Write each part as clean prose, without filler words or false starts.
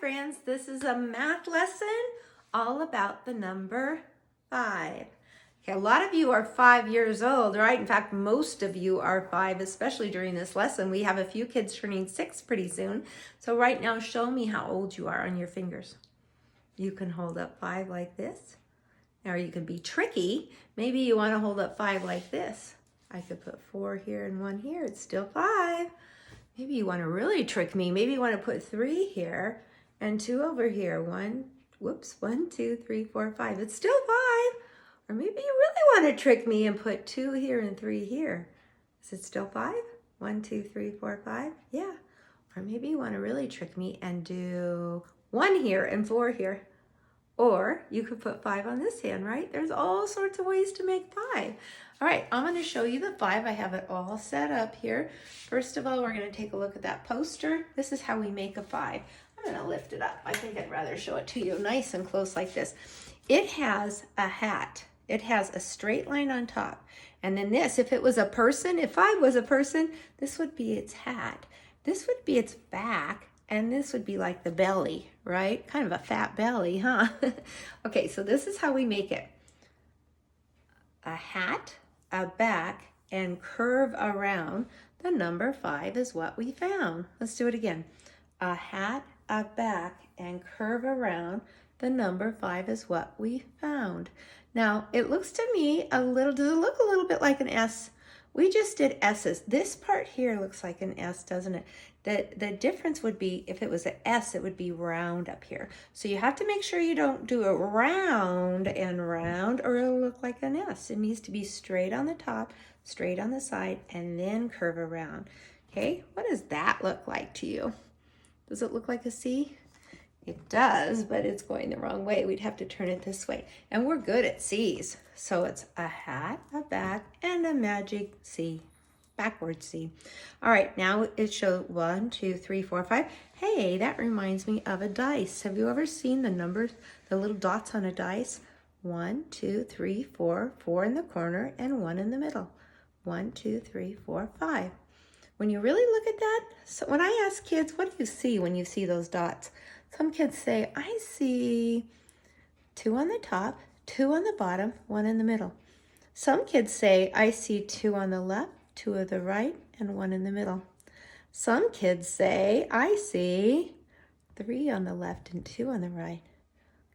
friends, this is a math lesson all about the number 5. Okay, a lot of you are 5 years old, right? In fact, most of you are 5, especially during this lesson. We have a few kids turning 6 pretty soon. So right now, show me how old you are on your fingers. You can hold up 5 like this. Or you can be tricky. Maybe you want to hold up 5 like this. I could put 4 here and 1 here. It's still 5. Maybe you want to really trick me. Maybe you want to put 3 here and 2 over here. 1, 2, 3, 4, 5. It's still 5. Or maybe you really want to trick me and put 2 here and 3 here. Is it still 5? 1, 2, 3, 4, 5. Yeah. Or maybe you want to really trick me and do 1 here and 4 here. Or you could put 5 on this hand, right? There's all sorts of ways to make 5. All right, I'm going to show you the 5. I have it all set up here. First of all, we're going to take a look at that poster. This is how we make a 5. I'm going to lift it up. I think I'd rather show it to you nice and close like this. It has a hat. It has a straight line on top. And then this, if it was a person, if 5 was a person, this would be its hat. This would be its back. And this would be like the belly, right? Kind of a fat belly, huh? Okay, so this is how we make it. A hat, a back, and curve around. The number 5 is what we found. Let's do it again. A hat, a back, and curve around. The number 5 is what we found. Now, it looks to me does it look a little bit like an S? We just did S's. This part here looks like an S, doesn't it? The difference would be, if it was an S, it would be round up here. So you have to make sure you don't do it round and round, or it'll look like an S. It needs to be straight on the top, straight on the side, and then curve around. Okay, what does that look like to you? Does it look like a C? It does, but it's going the wrong way. We'd have to turn it this way. And we're good at C's. So it's a hat, a back, and a magic C. Backward C. All right, now it shows 1, 2, 3, 4, 5. Hey, that reminds me of a dice. Have you ever seen the numbers, the little dots on a dice? 1, 2, 3, 4, 4 in the corner, and 1 in the middle. 1, 2, 3, 4, 5. When you really look at that, so when I ask kids, what do you see when you see those dots? Some kids say, I see 2 on the top, 2 on the bottom, 1 in the middle. Some kids say, I see 2 on the left, 2 on the right, and 1 in the middle. Some kids say, I see 3 on the left and 2 on the right.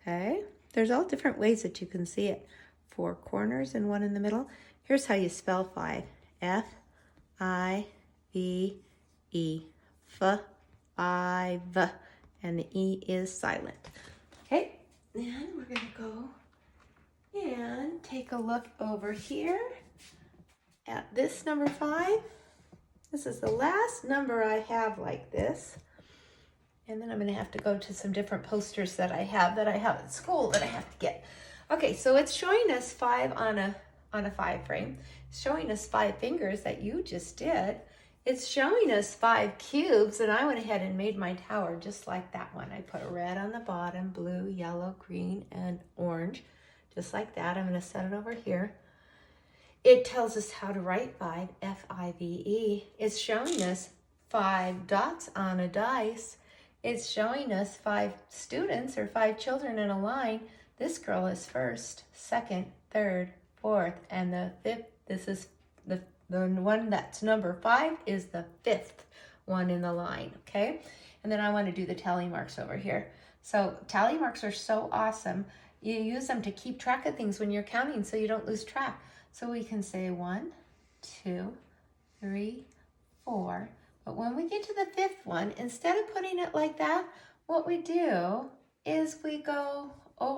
Okay? There's all different ways that you can see it. 4 corners and 1 in the middle. Here's how you spell 5. F-I-V-E. F-I-V. And the E is silent. Okay, and we're going to go and take a look over here at this number 5. This is the last number I have like this. And then I'm going to have to go to some different posters that I have at school that I have to get. Okay, so it's showing us 5 on a 5 frame. It's showing us 5 fingers that you just did. It's showing us 5 cubes, and I went ahead and made my tower just like that one. I put a red on the bottom, blue, yellow, green, and orange, just like that. I'm going to set it over here. It tells us how to write 5, F-I-V-E. It's showing us 5 dots on a dice. It's showing us 5 students or 5 children in a line. This girl is first, second, third, fourth, and the 5th. This is the one that's number 5 is the 5th one in the line, okay? And then I want to do the tally marks over here. So tally marks are so awesome. You use them to keep track of things when you're counting so you don't lose track. So we can say 1, 2, 3, 4. But when we get to the 5th one, instead of putting it like that, what we do is we go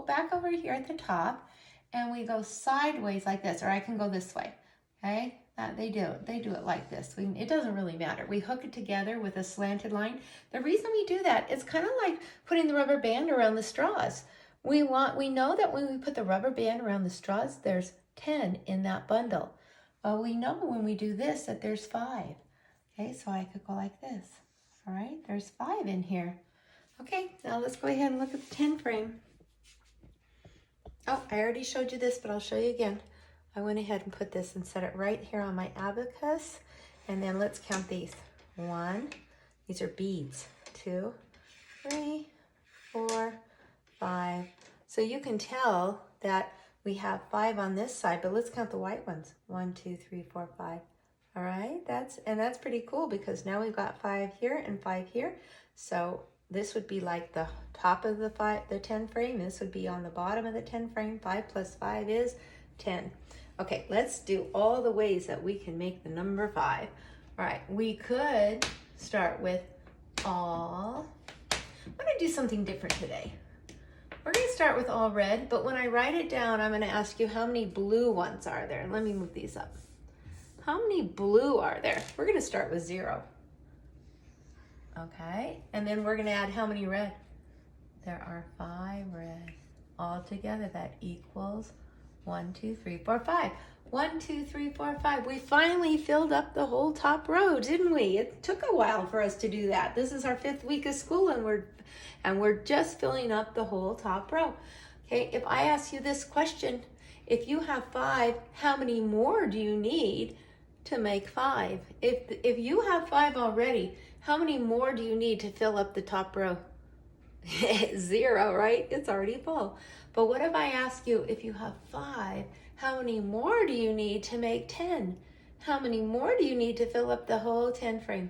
back over here at the top and we go sideways like this, or I can go this way, okay? They do it like this. It doesn't really matter. We hook it together with a slanted line. The reason we do that is kind of like putting the rubber band around the straws. We know that when we put the rubber band around the straws, there's 10 in that bundle. Well, we know when we do this that there's 5. Okay, so I could go like this. All right, there's 5 in here. Okay, now let's go ahead and look at the 10 frame. Oh, I already showed you this, but I'll show you again. I went ahead and put this and set it right here on my abacus. And then let's count these. 1, these are beads. 2, 3, 4, 5. So you can tell that we have 5 on this side, but let's count the white ones. 1, 2, 3, 4, 5. All right, that's pretty cool because now we've got 5 here and 5 here. So this would be like the top of the 10 frame. This would be on the bottom of the 10 frame. 5 plus 5 is 10. Okay, let's do all the ways that we can make the number 5. All right, we could start with all. I'm going to do something different today. We're going to start with all red, but when I write it down, I'm going to ask you how many blue ones are there. Let me move these up. How many blue are there? We're going to start with 0. Okay, and then we're going to add how many red? There are 5 red. All together, that equals 1, 2, 3, 4, 5. 1, 2, 3, 4, 5. We finally filled up the whole top row, didn't we? It took a while for us to do that. This is our 5th week of school, and we're just filling up the whole top row. Okay, if I ask you this question, if you have 5, how many more do you need to make 5? If you have 5 already, how many more do you need to fill up the top row? 0, right? It's already full. But what if I ask you, if you have 5, how many more do you need to make 10? How many more do you need to fill up the whole 10 frame?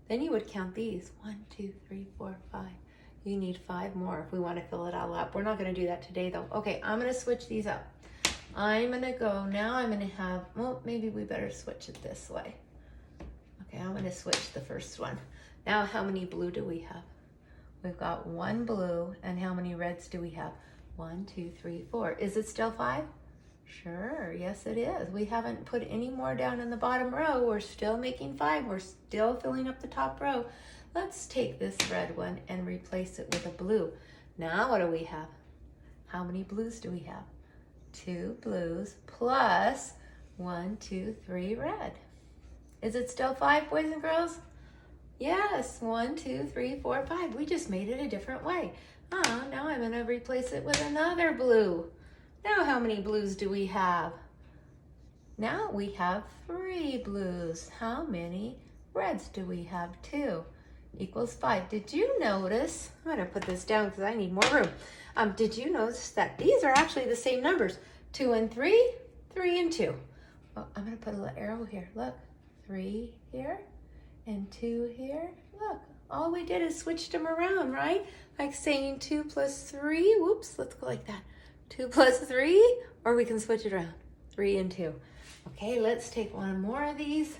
Then you would count these. 1, 2, 3, 4, 5. You need 5 more if we want to fill it all up. We're not going to do that today though. Okay, I'm going to switch these up. I'm going to go, now I'm going to have, well, maybe we better switch it this way. Okay, I'm going to switch the first one. Now how many blue do we have? We've got 1 blue, and how many reds do we have? 1, 2, 3, 4. Is it still 5? Sure, yes it is. We haven't put any more down in the bottom row. We're still making 5. We're still filling up the top row. Let's take this red one and replace it with a blue. Now what do we have? How many blues do we have? 2 blues plus 1, 2, 3 red. Is it still 5, boys and girls? Yes, 1, 2, 3, 4, 5. We just made it a different way. Now I'm going to replace it with another blue. Now how many blues do we have? Now we have 3 blues. How many reds do we have? 2 equals 5. Did you notice? I'm going to put this down because I need more room. Did you notice that these are actually the same numbers? 2 and 3, 3 and 2. Well, I'm going to put a little arrow here. Look, 3 here and 2 here. Look, all we did is switched them around, right? Like saying 2 plus 3. Whoops, let's go like that. 2 plus 3, or we can switch it around. 3 and 2. Okay, let's take one more of these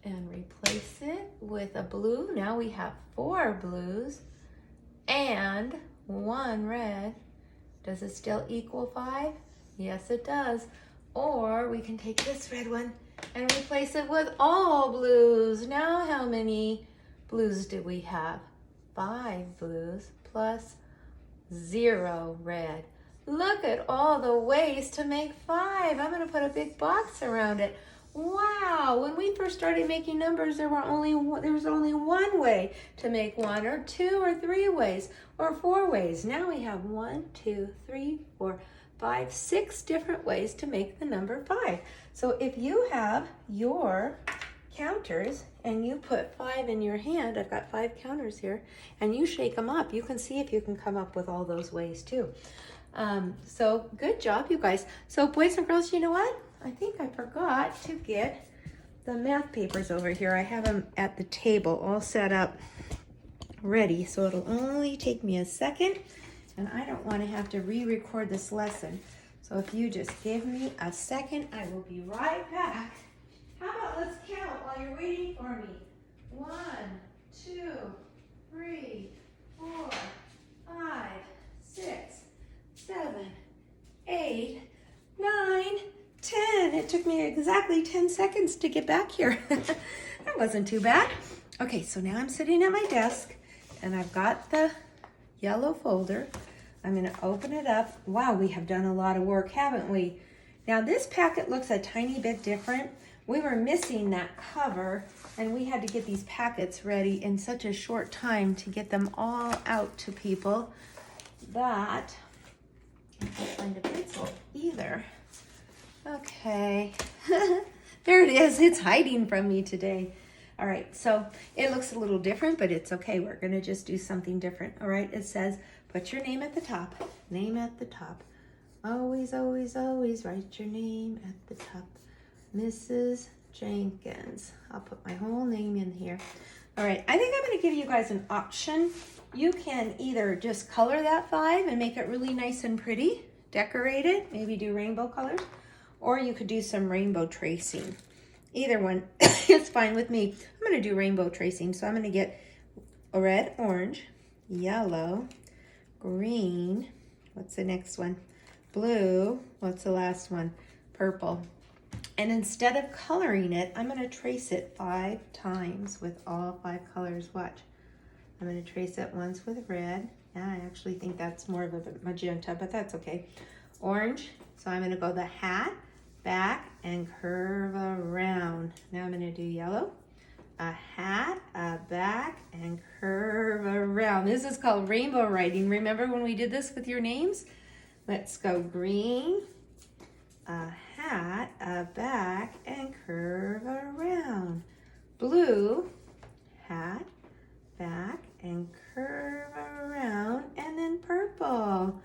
and replace it with a blue. Now we have 4 blues and 1 red. Does it still equal 5? Yes, it does. Or we can take this red one and replace it with all blues. Now how many blues do we have? 5 blues plus 0 red. Look at all the ways to make 5. I'm going to put a big box around it. Wow, when we first started making numbers, there was only one way to make 1, or 2 or 3 ways, or 4 ways. Now we have 1, 2, 3, 4, 5, 6 different ways to make the number 5. So if you have your counters and you put 5 in your hand, I've got 5 counters here, and you shake them up, you can see if you can come up with all those ways too. So good job, you guys. So boys and girls, you know what? I think I forgot to get the math papers over here. I have them at the table all set up ready, so it'll only take me a second, and I don't want to have to re-record this lesson. So if you just give me a second, I will be right back. How about let's count while you're waiting for me. 1, 2, 3, 4, 5, 6, 7, 8, 9, 10. It took me exactly 10 seconds to get back here. That wasn't too bad. Okay, so now I'm sitting at my desk and I've got the yellow folder. I'm going to open it up. Wow, we have done a lot of work, haven't we? Now this packet looks a tiny bit different. We were missing that cover, and we had to get these packets ready in such a short time to get them all out to people that I can't find a pencil either. Okay, there it is. It's hiding from me today. All right, so it looks a little different, but it's okay. We're gonna just do something different. All right, it says, put your name at the top. Name at the top. Always, always, always write your name at the top. Mrs. Jenkins. I'll put my whole name in here. All right, I think I'm gonna give you guys an option. You can either just color that 5 and make it really nice and pretty, decorate it, maybe do rainbow colors, or you could do some rainbow tracing. Either one is fine with me. I'm gonna do rainbow tracing, so I'm gonna get a red, orange, yellow, green, what's the next one? Blue, what's the last one? Purple. And instead of coloring it, I'm gonna trace it 5 times with all 5 colors. Watch. I'm gonna trace it once with red. Yeah, I actually think that's more of a magenta, but that's okay. Orange, so I'm gonna go the hat, back, and curve around. Now I'm gonna do yellow, a hat, a back, and curve around. This is called rainbow writing. Remember when we did this with your names? Let's go green, a hat, a back, and curve around. Blue, hat, back, and curve around. And then purple,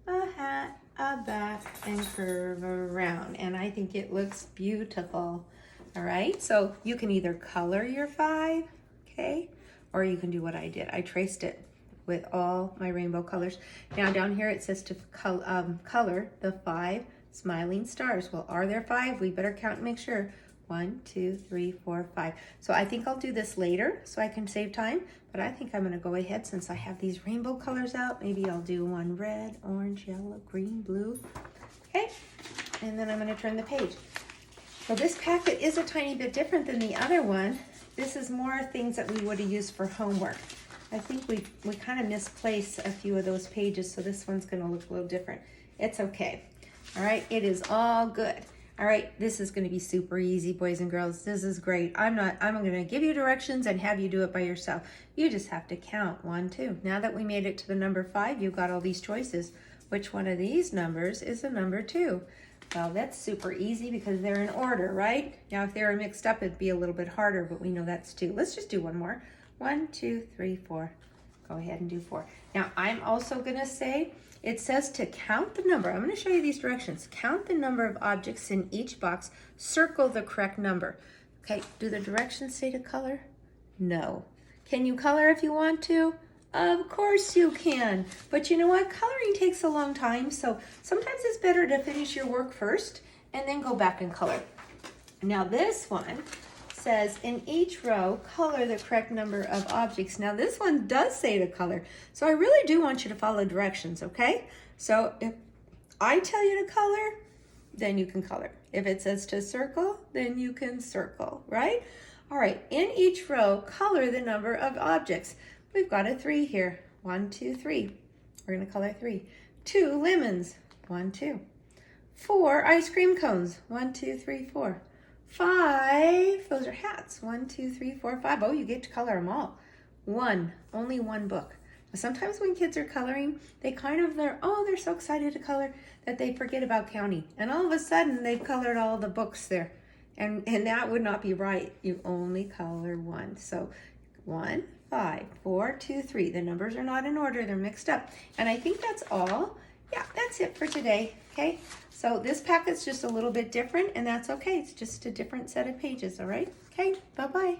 a hat, a back, and curve around. And I think it looks beautiful. All right, so you can either color your 5, okay, or you can do what I did. I traced it with all my rainbow colors. Now down here it says to color the 5 smiling stars. Well, are there 5? We better count and make sure. 1, 2, 3, 4, 5. So I think I'll do this later so I can save time, but I think I'm gonna go ahead since I have these rainbow colors out. Maybe I'll do one red, orange, yellow, green, blue. Okay, and then I'm gonna turn the page. So this packet is a tiny bit different than the other one. This is more things that we would have used for homework. I think we kind of misplaced a few of those pages, so this one's gonna look a little different. It's okay. All right, it is all good. All right, this is gonna be super easy, boys and girls. This is great. I'm gonna give you directions and have you do it by yourself. You just have to count 1, 2. Now that we made it to the number 5, you've got all these choices. Which one of these numbers is the number 2? Well, that's super easy because they're in order, right? Now, if they were mixed up, it'd be a little bit harder, but we know that's 2. Let's just do one more. 1, 2, 3, 4. Go ahead and do 4. Now, I'm also gonna say, it says to count the number. I'm gonna show you these directions. Count the number of objects in each box. Circle the correct number. Okay, do the directions say to color? No. Can you color if you want to? Of course you can. But you know what? Coloring takes a long time, so sometimes it's better to finish your work first and then go back and color. Now this one says in each row, color the correct number of objects. Now this one does say to color, so I really do want you to follow directions, okay? So if I tell you to color, then you can color. If it says to circle, then you can circle, right? All right, in each row, color the number of objects. We've got a 3 here. 1, 2, 3. We're gonna color 3. 2 lemons. 1, 2. 4 ice cream cones. 1, 2, 3, 4. 5, those are hats. 1, 2, 3, 4, 5. Oh, you get to color them all. 1, only 1 book. Now, sometimes when kids are coloring, they're so excited to color that they forget about counting. And all of a sudden, they've colored all the books there. And that would not be right. You only color 1. So 1, 5, 4, 2, 3. The numbers are not in order, they're mixed up. And I think that's all. Yeah, that's it for today, okay? So this packet's just a little bit different, and that's okay. It's just a different set of pages, all right? Okay, bye-bye.